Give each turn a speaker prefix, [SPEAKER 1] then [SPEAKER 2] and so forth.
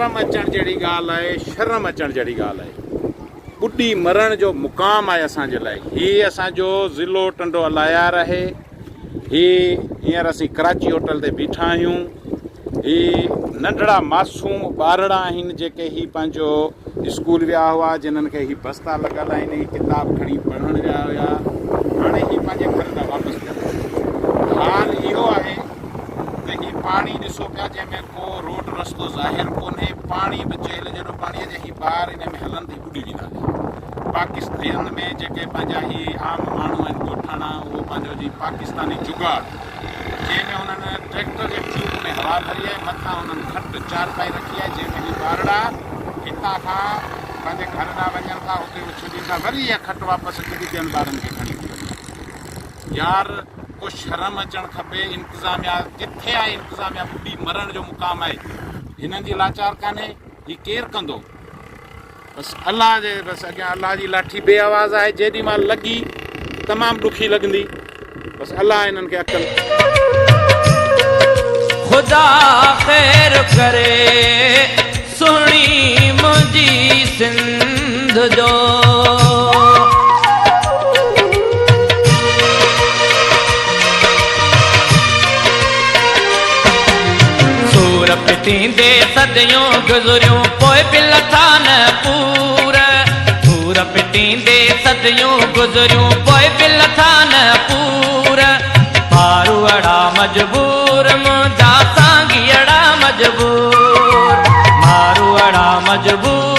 [SPEAKER 1] शर्म अचण जहिड़ी ॻाल्हि आहे, शर्म अचण जहिड़ी ॻाल्हि आहे। ॿुॾी मरण जो मुक़ाम आहे असांजे लाइ। हीअ असांजो ज़िलो टंडो अलायार आहे। हींअर असीं कराची होटल ते बीठा आहियूं। नंढड़ा मासूम ॿारड़ा आहिनि जेके पंहिंजो स्कूल विया हुआ, जिन्हनि खे बस्ता लॻल आहिनि, किताब खणी पढ़ण विया हुआ, हाणे पंहिंजे घर था वापसि पिया। हाल इहो आहे त पाणी ॾिसो पिया, जंहिंमें को रोड रस्तो ज़ाहिर कोन्हे, पाणी बि जेल जहिड़ो पाणी आहे, जे ॿार इन में हलनि थी ॿुॾी वेंदा। पाकिस्तान में जेके पंहिंजा आम माण्हू आहिनि ॻोठाणा, उहो पंहिंजो पाकिस्तानी जुगाड़, जंहिंमें उन्हनि ट्रैक्टर जे ट्यूब में हवा भरी आहे, मथां उन्हनि खट चारपाई रखी आहे, जंहिंमें ॿारड़ा हितां खां पंहिंजे घर था वञनि था, हुते छॾीनि था, वरी इहा खट वापसि अची ॿियनि ॿारनि खे खणी थी वञे। यार को शर्म अचणु खपे। इंतिज़ामिया किथे आहे? इंतिज़ामिया ॿुॾी मरण जो मुक़ाम आहे। हिननि जी लाचार कान्हे, हीउ केरु कंदो? बसि अलाह जे अॻियां अलाह जी लाठी बे आवाज़ आहे, जेॾी महिल लॻी तमामु ॾुखी लॻंदी। बसि अलाह हिननि खे अकल
[SPEAKER 2] खुदा ख़ैर करे सुहिणी मुंहिंजी सिंध जो। सूर पिटींदे सदियूं गुज़रियूं, पोइ बि लथा न पूर। सूर पिटींदे सदियूं गुज़रियूं, पोइ बि लथा न पूर। मारू अड़ा मजबूर, मुंहिंजा सांगी अड़ा मजबूर। मारू अड़ा मजबूर।